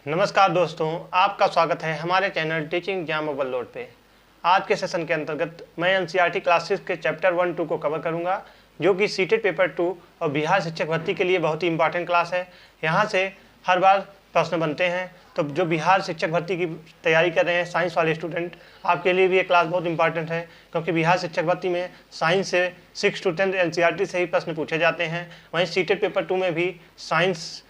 नमस्कार दोस्तों, आपका स्वागत है हमारे चैनल टीचिंग एग्जाम ओवरलोड पे। आज के सेशन के अंतर्गत मैं एनसीईआरटी क्लासेस के चैप्टर 1-2 को कवर करूंगा, जो कि सीटेट पेपर 2 और बिहार शिक्षक भर्ती के लिए बहुत ही इंपॉर्टेंट क्लास है। यहाँ से हर बार प्रश्न बनते हैं, तो जो बिहार शिक्षक भर्ती की तैयारी कर रहे हैं साइंस वाले स्टूडेंट, आपके लिए भी ये क्लास बहुत इंपॉर्टेंट है, क्योंकि बिहार शिक्षक भर्ती में साइंस से 6 to 10 एनसीईआरटी से ही प्रश्न पूछे जाते हैं। वहीं सीटेट पेपर 2 में भी साइंस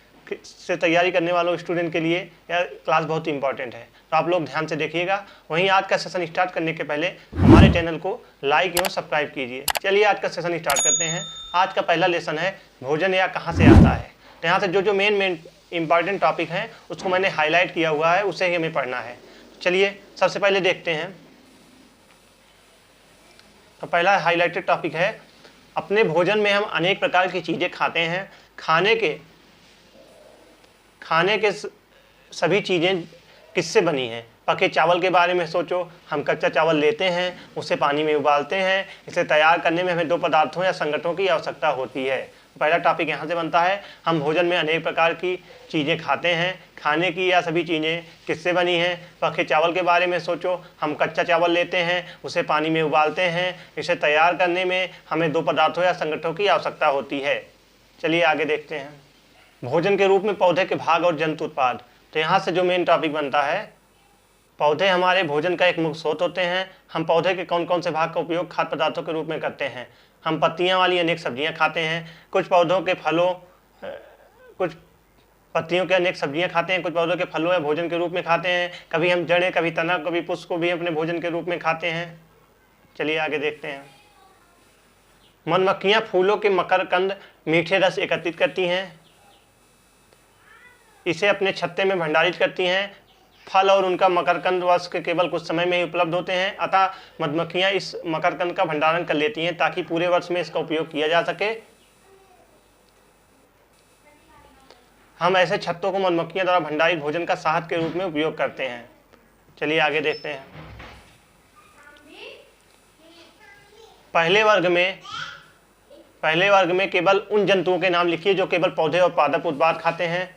से तैयारी करने वालों स्टूडेंट के लिए यह क्लास बहुत ही इंपॉर्टेंट है, तो आप लोग ध्यान से देखिएगा। वहीं आज का सेशन स्टार्ट करने के पहले हमारे चैनल को लाइक एवं सब्सक्राइब कीजिए। चलिए आज का सेशन स्टार्ट करते हैं। आज का पहला लेसन है भोजन या कहाँ से आता है। तो यहाँ से जो मेन इंपॉर्टेंट टॉपिक हैं उसको मैंने हाईलाइट किया हुआ है, उसे ही हमें पढ़ना है। चलिए सबसे पहले देखते हैं। तो पहला हाईलाइटेड टॉपिक है, अपने भोजन में हम अनेक प्रकार की चीज़ें खाते हैं। खाने के सभी चीज़ें किससे बनी हैं? पके चावल के बारे में सोचो। हम कच्चा चावल लेते हैं, उसे पानी में उबालते हैं। इसे तैयार करने में हमें 2 पदार्थों या संगठनों की आवश्यकता होती है। पहला टॉपिक यहाँ से बनता है, हम भोजन में अनेक प्रकार की चीज़ें खाते हैं। खाने की या सभी चीज़ें किससे बनी हैं? पके चावल के बारे में सोचो। हम कच्चा चावल लेते हैं, उसे पानी में उबालते हैं। इसे तैयार करने में हमें 2 पदार्थों या संगठनों की आवश्यकता होती है। चलिए आगे देखते हैं। भोजन के रूप में पौधे के भाग और जंतु उत्पाद। तो यहाँ से जो मेन टॉपिक बनता है, पौधे हमारे भोजन का एक मुख्य स्रोत होते हैं। हम पौधे के कौन कौन से भाग का उपयोग खाद्य पदार्थों के रूप में करते हैं? हम पत्तियाँ वाली अनेक सब्जियाँ खाते हैं। कुछ पौधों के फलों कुछ पत्तियों के अनेक सब्जियाँ खाते हैं। कुछ पौधों के फलों या भोजन के रूप में खाते हैं। कभी हम जड़ें, कभी तना, कभी पुष्प को भी अपने भोजन के रूप में खाते हैं। चलिए आगे देखते हैं। मधुमक्खियाँ फूलों के मकरकंद मीठे रस एकत्रित करती हैं, इसे अपने छत्ते में भंडारित करती हैं। फल और उनका मकरकंद वर्ष के केवल कुछ समय में ही उपलब्ध होते हैं, अतः मधुमक्खियां इस मकरकंद का भंडारण कर लेती हैं ताकि पूरे वर्ष में इसका उपयोग किया जा सके। हम ऐसे छत्तों को मधुमक्खियों द्वारा भंडारित भोजन का शहद के रूप में उपयोग करते हैं। चलिए आगे देखते हैं। पहले वर्ग में केवल उन जंतुओं के नाम लिखिए जो केवल पौधे और पादप उत्पाद खाते हैं,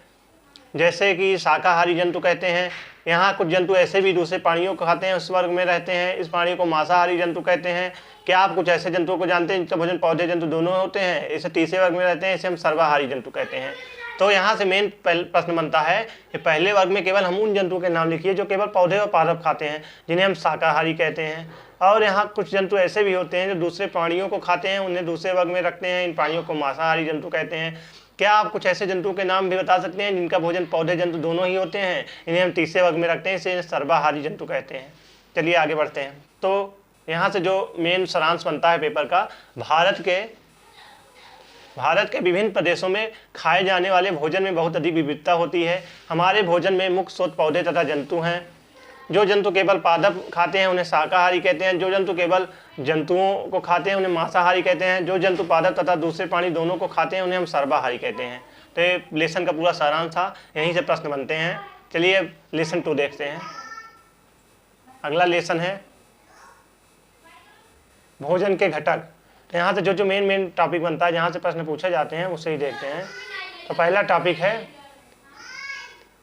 जैसे कि शाकाहारी जंतु कहते हैं। यहाँ कुछ जंतु ऐसे भी दूसरे प्राणियों को खाते हैं, उस वर्ग में रहते हैं। इस प्राणी को मांसाहारी जंतु कहते हैं। क्या आप कुछ ऐसे जंतुओं को जानते हैं जिनका भोजन पौधे जंतु दोनों होते हैं? इसे तीसरे वर्ग में रहते हैं, इसे हम सर्वाहारी जंतु कहते हैं। तो यहाँ से मेन प्रश्न बनता है कि पहले वर्ग में केवल हम उन जंतुओं के नाम लिखिए जो केवल पौधे और पादप खाते हैं, जिन्हें हम शाकाहारी कहते हैं। और यहाँ कुछ जंतु ऐसे भी होते हैं जो दूसरे प्राणियों को खाते हैं, उन्हें दूसरे वर्ग में रखते हैं। इन प्राणियों को मांसाहारी जंतु कहते हैं। क्या आप कुछ ऐसे जंतुओं के नाम भी बता सकते हैं जिनका भोजन पौधे जंतु दोनों ही होते हैं? इन्हें हम तीसरे वर्ग में रखते हैं, इसे सर्वाहारी जंतु कहते हैं। चलिए आगे बढ़ते हैं। तो यहाँ से जो मेन सारांश बनता है पेपर का, भारत के विभिन्न प्रदेशों में खाए जाने वाले भोजन में बहुत अधिक विविधता होती है। हमारे भोजन में मुख्य स्रोत पौधे तथा जंतु हैं। जो जंतु केवल पादप खाते हैं उन्हें शाकाहारी कहते हैं। जो जंतु केवल जंतुओं को खाते हैं उन्हें मांसाहारी कहते हैं। जो जंतु पादप तथा दूसरे प्राणी दोनों को खाते हैं उन्हें हम सर्वाहारी कहते हैं। तो ये लेसन का पूरा सारांश था, यहीं से प्रश्न बनते हैं। चलिए लेसन 2 देखते हैं। अगला लेसन है भोजन के घटक। तो यहाँ से जो मेन टॉपिक बनता है, जहाँ से प्रश्न पूछे जाते हैं, उसे ही देखते हैं। तो पहला टॉपिक है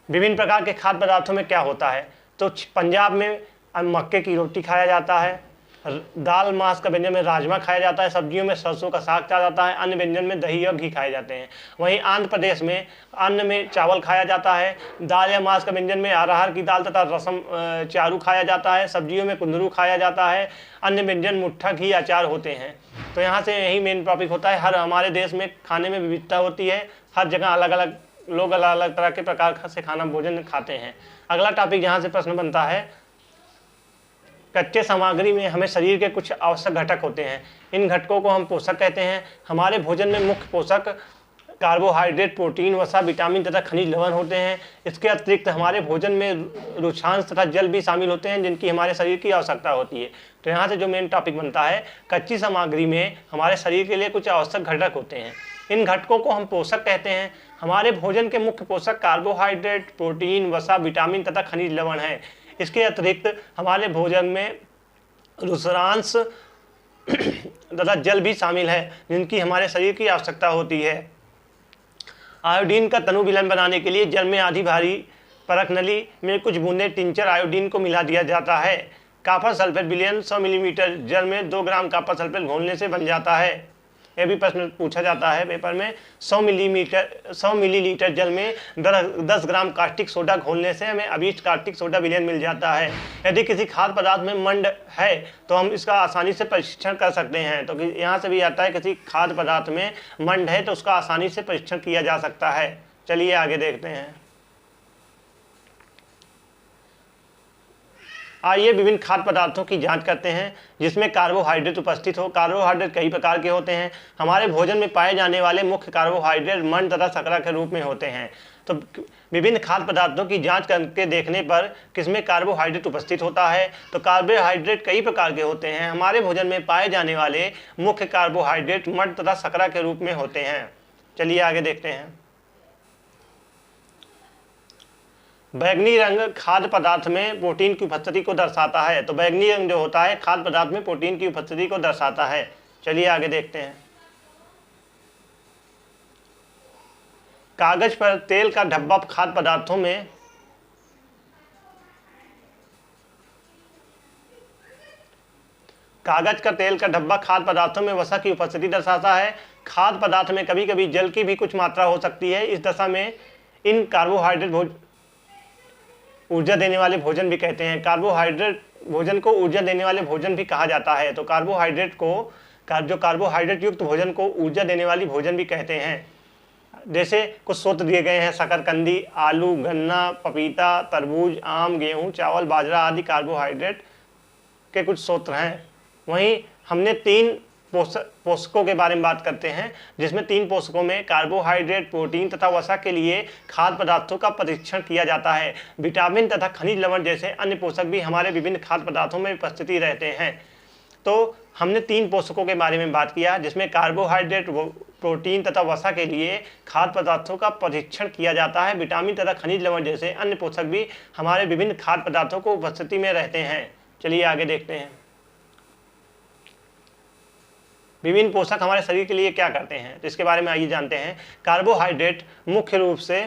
विभिन्न प्रकार के खाद्य पदार्थों में क्या होता है। तो पंजाब में मक्के की रोटी खाया जाता है। दाल मांस का व्यंजन में राजमा खाया जाता है। सब्जियों में सरसों का साग खाया जाता है। अन्य व्यंजन में दही और घी खाए जाते हैं। वहीं आंध्र प्रदेश में अन्न में चावल खाया जाता है। दाल या मांस का व्यंजन में अरहर की दाल तथा रसम चारू खाया जाता है। सब्जियों में कुंदरू खाया जाता है। अन्य व्यंजन मुट्ठा घी अचार होते हैं। तो यहाँ से यही मेन टॉपिक होता है। हर हमारे देश में खाने में विविधता होती है। हर जगह अलग अलग लोग अलग अलग तरह के प्रकार से खाना भोजन खाते हैं। अगला टॉपिक जहाँ से प्रश्न बनता है, कच्चे सामग्री में हमें शरीर के कुछ आवश्यक घटक होते हैं। इन घटकों को हम पोषक कहते हैं। हमारे भोजन में मुख्य पोषक कार्बोहाइड्रेट, प्रोटीन, वसा, विटामिन तथा खनिज लवण होते हैं। इसके अतिरिक्त हमारे भोजन में रुक्षांश तथा जल भी शामिल होते हैं, जिनकी हमारे शरीर की आवश्यकता होती है। तो यहाँ से जो मेन टॉपिक बनता है, कच्ची सामग्री में हमारे शरीर के लिए कुछ आवश्यक घटक होते हैं। इन घटकों को हम पोषक कहते हैं। हमारे भोजन के मुख्य पोषक कार्बोहाइड्रेट, प्रोटीन, वसा, विटामिन तथा खनिज लवण हैं। इसके अतिरिक्त हमारे भोजन में रुक्षांश तथा जल भी शामिल है, जिनकी हमारे शरीर की आवश्यकता होती है। आयोडीन का तनु विलयन बनाने के लिए जल में आधी भारी परख नली में कुछ बूंदे टिंचर आयोडीन को मिला दिया जाता है। कॉपर सल्फेट विलयन 100 मिलीमीटर जल में 2 ग्राम कॉपर सल्फेट घोलने से बन जाता है। यह भी प्रश्न पूछा जाता है पेपर में। 100 मिलीलीटर जल में 10 ग्राम कास्टिक सोडा घोलने से हमें अभीष्ट कास्टिक सोडा विलयन मिल जाता है। यदि किसी खाद्य पदार्थ में मंड है तो हम इसका आसानी से परीक्षण कर सकते हैं। तो यहाँ से भी आता है किसी खाद्य पदार्थ में मंड है तो उसका आसानी से परीक्षण किया जा सकता है। चलिए आगे देखते हैं। आइए विभिन्न खाद्य पदार्थों की जांच करते हैं जिसमें कार्बोहाइड्रेट उपस्थित हो। कार्बोहाइड्रेट कई प्रकार के होते हैं। हमारे भोजन में पाए जाने वाले मुख्य कार्बोहाइड्रेट मंड तथा शर्करा के रूप में होते हैं। तो विभिन्न खाद्य पदार्थों की जांच करके देखने पर किसमें कार्बोहाइड्रेट उपस्थित होता है। तो कार्बोहाइड्रेट कई प्रकार के होते हैं। हमारे भोजन में पाए जाने वाले मुख्य कार्बोहाइड्रेट मंड तथा शर्करा के रूप में होते हैं। चलिए आगे देखते हैं। बैंगनी रंग खाद्य पदार्थ में प्रोटीन की उपस्थिति को दर्शाता है। तो बैंगनी रंग जो होता है खाद्य पदार्थ में प्रोटीन की उपस्थिति को दर्शाता है। चलिए आगे देखते हैं। कागज पर तेल का धब्बा खाद्य पदार्थों में कागज का तेल का धब्बा खाद्य पदार्थों में वसा की उपस्थिति दर्शाता है। खाद्य पदार्थ में कभी कभी जल की भी कुछ मात्रा हो सकती है। इस दशा में इन कार्बोहाइड्रेट ऊर्जा देने वाले भोजन भी कहते हैं। कार्बोहाइड्रेट भोजन को ऊर्जा देने वाले भोजन भी कहा जाता है। तो कार्बोहाइड्रेट युक्त भोजन को ऊर्जा देने वाली भोजन भी कहते हैं। जैसे कुछ स्रोत दिए गए हैं, शकरकंदी, आलू, गन्ना, पपीता, तरबूज, आम, गेहूं, चावल, बाजरा आदि कार्बोहाइड्रेट के कुछ स्रोत हैं। वहीं हमने 3 पोषकों के बारे में बात करते हैं जिसमें 3 पोषकों में कार्बोहाइड्रेट, प्रोटीन तथा वसा के लिए खाद्य पदार्थों का परीक्षण किया जाता है। विटामिन तथा खनिज लवण जैसे अन्य पोषक भी हमारे विभिन्न खाद्य पदार्थों में उपस्थिति रहते हैं। तो हमने 3 पोषकों के बारे में बात किया जिसमें कार्बोहाइड्रेट, प्रोटीन तथा वसा के लिए खाद्य पदार्थों का परीक्षण किया जाता है। विटामिन तथा खनिज लवण जैसे अन्य पोषक भी हमारे विभिन्न खाद्य पदार्थों को उपस्थिति में रहते हैं। चलिए आगे देखते हैं। विभिन्न पोषक हमारे शरीर के लिए क्या करते हैं तो इसके बारे में आइए जानते हैं। कार्बोहाइड्रेट मुख्य रूप से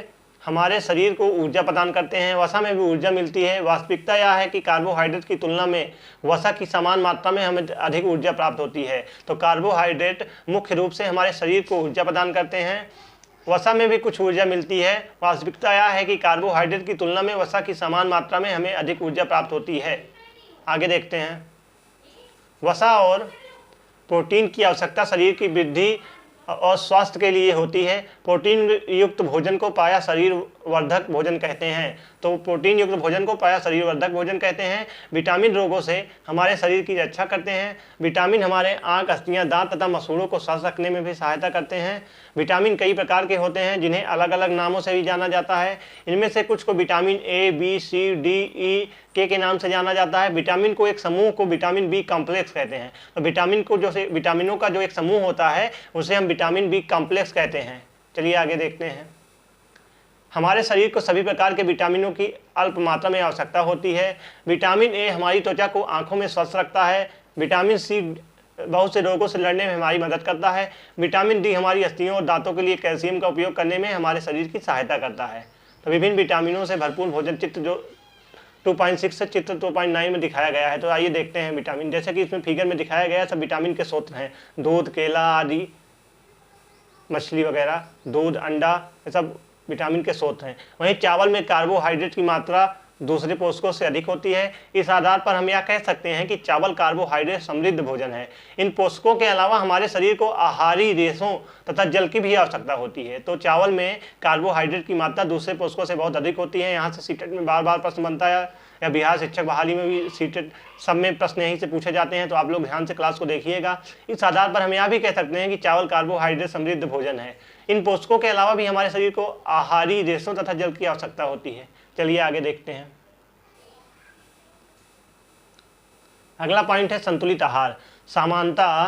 हमारे शरीर को ऊर्जा प्रदान करते हैं। वसा में भी ऊर्जा मिलती है। वास्तविकता यह है कि कार्बोहाइड्रेट की तुलना में वसा की समान मात्रा में हमें अधिक ऊर्जा प्राप्त होती है। तो कार्बोहाइड्रेट मुख्य रूप से हमारे शरीर को ऊर्जा प्रदान करते हैं। वसा में भी कुछ ऊर्जा मिलती है। वास्तविकता यह है कि कार्बोहाइड्रेट की तुलना में वसा की समान मात्रा में हमें अधिक ऊर्जा प्राप्त होती है। आगे देखते हैं। वसा और प्रोटीन की आवश्यकता शरीर की वृद्धि और स्वास्थ्य के लिए होती है। प्रोटीन युक्त भोजन को पाया शरीर वर्धक भोजन कहते हैं। तो प्रोटीन युक्त भोजन को पाया शरीर वर्धक भोजन कहते हैं। विटामिन रोगों से हमारे शरीर की रक्षा करते हैं। विटामिन हमारे आंख, अस्थियां, दांत तथा मसूड़ों को स्वस्थ रखने में भी सहायता करते हैं। विटामिन कई प्रकार के होते हैं जिन्हें अलग अलग नामों से भी जाना जाता है। इनमें से कुछ को vitamin A, B, C, D, E के नाम से जाना जाता है। विटामिन को एक समूह को विटामिन बी कॉम्प्लेक्स कहते हैं। तो विटामिनों का जो एक समूह होता है उसे हम विटामिन बी कॉम्प्लेक्स कहते हैं। चलिए आगे देखते हैं। हमारे शरीर को सभी प्रकार के विटामिनों की अल्प मात्रा में आवश्यकता होती है। विटामिन ए हमारी त्वचा को आंखों में स्वस्थ रखता है। विटामिन सी बहुत से रोगों से लड़ने में हमारी मदद करता है। विटामिन डी हमारी अस्थियों और दांतों के लिए कैल्शियम का उपयोग करने में हमारे शरीर की सहायता करता है। तो विभिन्न विटामिनों से भरपूर भोजन चित्र जो 2.6 से चित्र 2.9 में दिखाया गया है। तो आइए देखते हैं विटामिन। जैसे कि इसमें फिगर में दिखाया गया है सब विटामिन के स्रोत हैं। दूध, केला आदि, मछली वगैरह, दूध, अंडा, ये सब विटामिन के स्रोत हैं। वहीं चावल में कार्बोहाइड्रेट की मात्रा दूसरे पोषकों से अधिक होती है। इस आधार पर हम यह कह सकते हैं कि चावल कार्बोहाइड्रेट समृद्ध भोजन है। इन पोषकों के अलावा हमारे शरीर को आहारी रेशों तथा जल की भी आवश्यकता होती है। तो चावल में कार्बोहाइड्रेट की मात्रा दूसरे पोषकों से बहुत अधिक होती है। यहाँ से सीटेट में बार बार प्रश्न बनता है, या बिहार शिक्षक बहाली में भी सीटेट सब में प्रश्न यहीं से पूछे जाते हैं। तो आप लोग ध्यान से क्लास को देखिएगा। इस आधार पर हम यह भी कह सकते हैं कि चावल कार्बोहाइड्रेट समृद्ध भोजन है। इन पोषकों के अलावा भी हमारे शरीर को आहारी रेशों तथा जल की आवश्यकता होती है। चलिए आगे देखते हैं। अगला पॉइंट है संतुलित आहार। सामान्यतः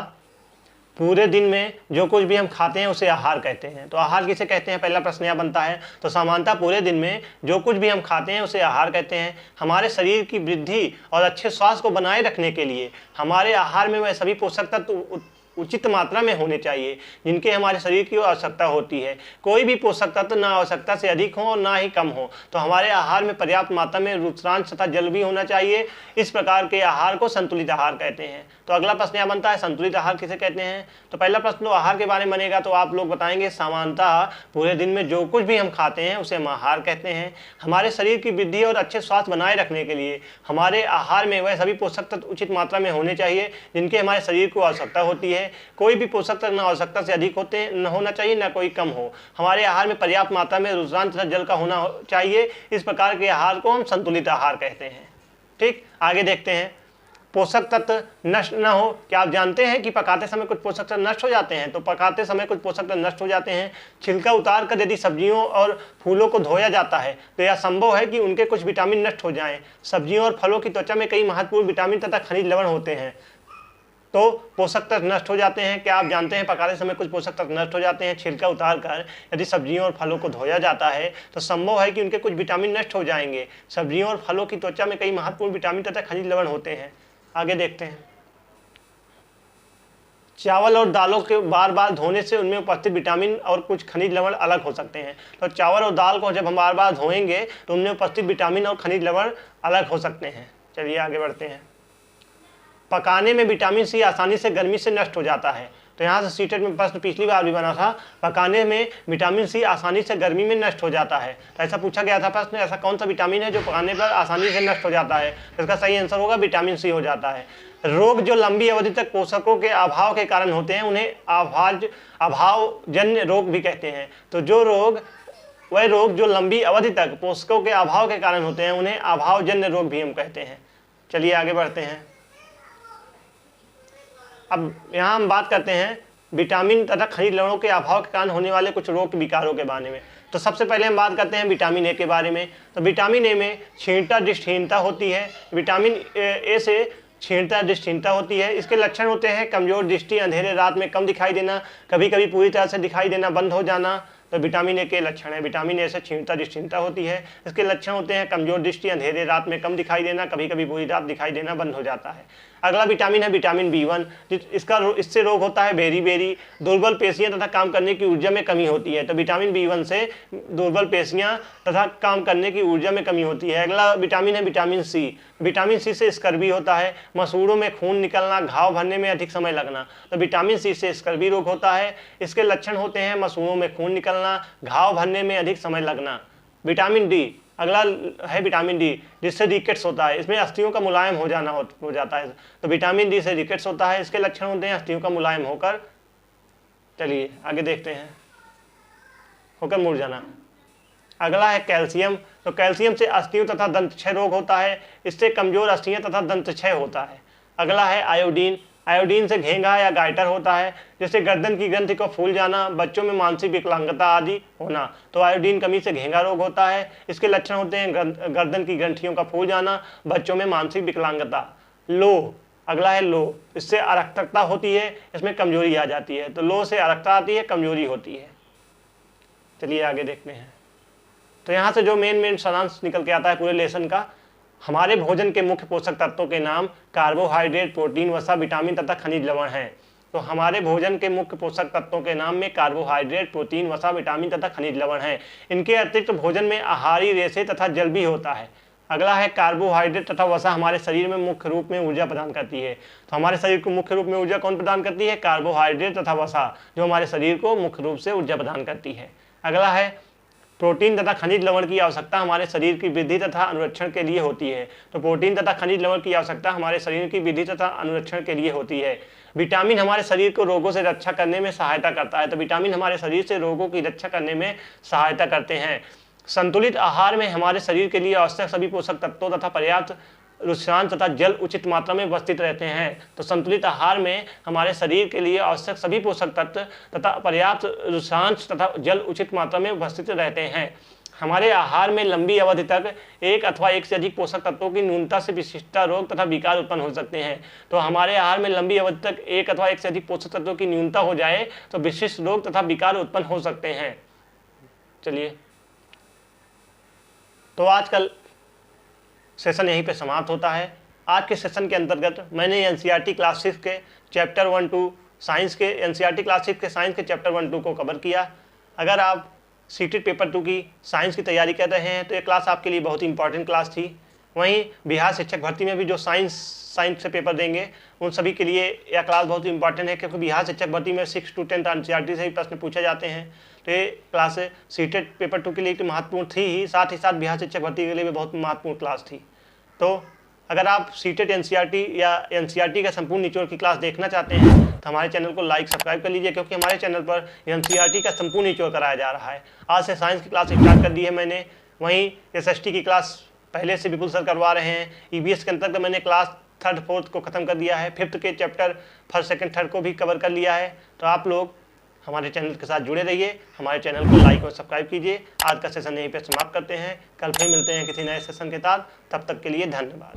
पूरे दिन में जो कुछ भी हम खाते हैं उसे आहार कहते हैं। तो आहार किसे कहते हैं, पहला प्रश्न यह बनता है। तो सामान्यतः पूरे दिन में जो कुछ भी हम खाते हैं उसे आहार कहते हैं। हमारे शरीर की वृद्धि और अच्छे स्वास्थ्य को बनाए रखने के लिए हमारे आहार में वह सभी पोषक तत्व उचित मात्रा में होने चाहिए, जिनके हमारे शरीर की आवश्यकता होती है। कोई भी पोषक तत्व ना आवश्यकता से अधिक हो और ना ही कम हो। तो हमारे आहार में पर्याप्त मात्रा में रुद्रांश तथा जल भी होना चाहिए। इस प्रकार के आहार को संतुलित आहार कहते हैं। तो अगला प्रश्न यह बनता है, संतुलित आहार किसे कहते हैं। तो पहला प्रश्न तो आहार के बारे में बनेगा, तो आप लोग बताएंगे सामान्यतः पूरे दिन में जो कुछ भी हम खाते हैं उसे हम आहार कहते हैं। हमारे शरीर की वृद्धि और अच्छे स्वास्थ्य बनाए रखने के लिए हमारे आहार में वह सभी पोषक तत्व उचित मात्रा में होने चाहिए जिनके हमारे शरीर को आवश्यकता होती है। कोई भी पोषक तत्व न आवश्यकता से अधिक न होना चाहिए, न कोई कम हो। हमारे आहार में पर्याप्त मात्रा में रुद्रांश तथा जल का होना चाहिए। इस प्रकार के आहार को हम संतुलित आहार कहते हैं। ठीक, आगे देखते हैं। पोषक तत्व नष्ट न हो। क्या आप जानते हैं कि पकाते समय कुछ पोषक तत्व नष्ट हो जाते हैं। तो पकाते समय कुछ पोषक तत्व नष्ट हो जाते हैं। छिलका उतार कर यदि सब्जियों और फूलों को धोया जाता है तो यह संभव है कि उनके कुछ विटामिन नष्ट हो जाएं। सब्जियों और फलों की त्वचा में कई महत्वपूर्ण विटामिन तथा खनिज लवण होते हैं, तो पोषक तत्व नष्ट हो जाते हैं। क्या आप जानते हैं पकाते समय कुछ पोषक तत्व नष्ट हो जाते हैं। छिलका उतार कर यदि सब्जियों और फलों को धोया जाता है तो संभव है कि उनके कुछ विटामिन नष्ट हो जाएंगे। सब्जियों और फलों की त्वचा में कई महत्वपूर्ण विटामिन तथा खनिज लवण होते हैं। आगे देखते हैं। चावल और दालों के बार बार धोने से उनमें उपस्थित विटामिन और कुछ खनिज लवण अलग हो सकते हैं। तो चावल और दाल को जब हम बार बार धोएंगे तो उनमें उपस्थित विटामिन और खनिज लवण अलग हो सकते हैं। चलिए आगे बढ़ते हैं। पकाने में विटामिन सी आसानी से गर्मी से नष्ट हो जाता है। तो यहाँ से सीटेट में प्रश्न पिछली बार भी बना था, पकाने में विटामिन सी आसानी से गर्मी में नष्ट हो जाता है। तो ऐसा पूछा गया था प्रश्न, ऐसा कौन सा विटामिन है जो पकाने पर आसानी से नष्ट हो जाता है। तो इसका सही आंसर होगा विटामिन सी हो जाता है। रोग जो लंबी अवधि तक पोषकों के अभाव के कारण होते हैं उन्हें अभावजन्य रोग भी कहते हैं। तो वह रोग जो लंबी अवधि तक पोषकों के अभाव के कारण होते हैं उन्हें अभावजन्य रोग भी हम कहते हैं। चलिए आगे बढ़ते हैं। अब यहाँ हम बात करते हैं विटामिन तथा खनिज लवणों के अभाव के कारण होने वाले कुछ रोग विकारों के बारे में। तो सबसे पहले हम बात करते हैं विटामिन ए के बारे में। तो विटामिन ए में क्षीणता दृष्टिहीनता होती है। विटामिन ए से क्षीणता दृष्टिहीनता होती है। इसके लक्षण होते हैं कमजोर दृष्टि, अंधेरे रात में कम दिखाई देना, कभी कभी पूरी तरह से दिखाई देना बंद हो जाना। तो विटामिन ए के लक्षण है। विटामिन ए से क्षीणता दृष्टिहीनता होती है। इसके लक्षण होते हैं कमजोर दृष्टि, अंधेरे रात में कम दिखाई देना, कभी कभी पूरी रात दिखाई देना बंद हो जाता है। अगला विटामिन है विटामिन B1। इससे रोग होता है बेरी, दुर्बल पेशियां तथा काम करने की ऊर्जा में कमी होती है। तो विटामिन B1 से दुर्बल पेशियां तथा काम करने की ऊर्जा में कमी होती है। अगला विटामिन है विटामिन सी। विटामिन सी से स्कर्वी होता है, मसूड़ों में खून निकलना, घाव भरने में अधिक समय लगना। तो विटामिन सी से स्कर्वी रोग होता है। इसके लक्षण होते हैं मसूड़ों में खून निकलना, घाव भरने में अधिक समय लगना। विटामिन डी, अगला है विटामिन डी जिससे रिकेट्स होता है। इसमें अस्थियों का मुलायम हो जाता है। तो विटामिन डी से रिकेट्स होता है। इसके लक्षण होते हैं अस्थियों का मुलायम होकर, चलिए आगे देखते हैं, होकर मुड़ जाना। अगला है कैल्शियम। तो कैल्शियम से अस्थियों तथा दंतक्षय रोग होता है। इससे कमजोर अस्थियां तथा दंतक्षय होता है। अगला है आयोडीन। आयोडीन से घेंघा या गाइटर होता है, जैसे गर्दन की ग्रंथि को फूल जाना, बच्चों में मानसिक विकलांगता आदि होना। तो आयोडीन कमी से घेंघा रोग होता है। इसके लक्षण होते हैं गर्दन की ग्रंथियों का फूल जाना, बच्चों में मानसिक विकलांगता। लो, अगला है लो। इससे अरक्तता होती है, इसमें कमजोरी आ जाती है। तो लो से अरक्तता आती है, कमजोरी होती है। चलिए आगे देखते हैं। तो यहाँ से जो मेन सारांश निकल के आता है पूरे लेसन का, हमारे भोजन के मुख्य पोषक तत्वों के नाम कार्बोहाइड्रेट, प्रोटीन, वसा, विटामिन तथा खनिज लवण हैं। तो हमारे भोजन के मुख्य पोषक तत्वों के नाम में कार्बोहाइड्रेट, प्रोटीन, वसा, विटामिन तथा खनिज लवण हैं। इनके अतिरिक्त भोजन में आहारी रेशे तथा जल भी होता है। अगला है कार्बोहाइड्रेट तथा वसा हमारे शरीर में मुख्य रूप में ऊर्जा प्रदान करती है। तो हमारे शरीर को मुख्य रूप में ऊर्जा कौन प्रदान करती है? कार्बोहाइड्रेट तथा वसा, जो हमारे शरीर को मुख्य रूप से ऊर्जा प्रदान करती है। अगला है प्रोटीन तथा खनिज लवण की आवश्यकता हमारे शरीर की वृद्धि तथा अनुरक्षण के लिए होती है। तो प्रोटीन तथा खनिज लवण की आवश्यकता हमारे शरीर की वृद्धि तथा अनुरक्षण के लिए होती है। विटामिन हमारे शरीर को रोगों से रक्षा करने में सहायता करता है। तो विटामिन हमारे शरीर से रोगों की रक्षा करने में सहायता करते हैं। संतुलित आहार में हमारे शरीर के लिए आवश्यक सभी पोषक तत्वों तथा पर्याप्त रुद्रांश तथा जल उचित मात्रा में उपस्थित रहते हैं। तो संतुलित आहार में हमारे शरीर के लिए आवश्यक सभी पोषक तत्व तथा पर्याप्त रुद्रांश तथा जल उचित मात्रा में उपस्थित रहते हैं। हमारे आहार में लंबी अवधि तक एक अथवा एक से अधिक पोषक तत्वों की न्यूनता से विशिष्टता, रोग तथा विकार उत्पन्न हो सकते हैं। तो हमारे आहार में लंबी अवधि तक एक अथवा एक से अधिक पोषक तत्वों की न्यूनता हो जाए तो विशिष्ट रोग तथा विकार उत्पन्न हो सकते हैं। चलिए, तो आजकल सेशन यहीं पे समाप्त होता है। आज के सेशन के अंतर्गत मैंने एनसीईआरटी क्लास 6 के चैप्टर 1 to साइंस के एनसीईआरटी क्लासेस के साइंस के चैप्टर 1-2 को कवर किया। अगर आप सीटेट पेपर 2 की साइंस की तैयारी कर रहे हैं तो ये क्लास आपके लिए बहुत ही इंपॉर्टेंट क्लास थी। वहीं बिहार शिक्षक भर्ती में भी जो साइंस से पेपर देंगे उन सभी के लिए यह क्लास बहुत ही इंपॉर्टेंट है, क्योंकि बिहार शिक्षक भर्ती में 6 to 10 एनसीईआरटी से ही प्रश्न पूछे जाते हैं। तो ये क्लास सीटेट पेपर 2 के लिए तो महत्वपूर्ण थी ही साथ बिहार शिक्षक भर्ती के लिए भी बहुत महत्वपूर्ण क्लास थी। तो अगर आप सीटेट एनसीईआरटी या एनसीईआरटी का संपूर्ण निचोड़ की क्लास देखना चाहते हैं तो हमारे चैनल को लाइक सब्सक्राइब कर लीजिए, क्योंकि हमारे चैनल पर एनसीईआरटी का संपूर्ण निचोड़ कराया जा रहा है। आज से साइंस की क्लास स्टार्ट कर दी है मैंने। वहीं एसएसटी की क्लास पहले से विपुल सर करवा रहे हैं। ईवीएस के अंतर्गत मैंने क्लास 3rd 4th को खत्म कर दिया है। 5th के चैप्टर 1st 2nd 3rd को भी कवर कर लिया है। तो आप लोग हमारे चैनल के साथ जुड़े रहिए, हमारे चैनल को लाइक और सब्सक्राइब कीजिए। आज का सेशन यहीं पे समाप्त करते हैं, कल फिर मिलते हैं किसी नए सेशन के साथ। तब तक के लिए धन्यवाद।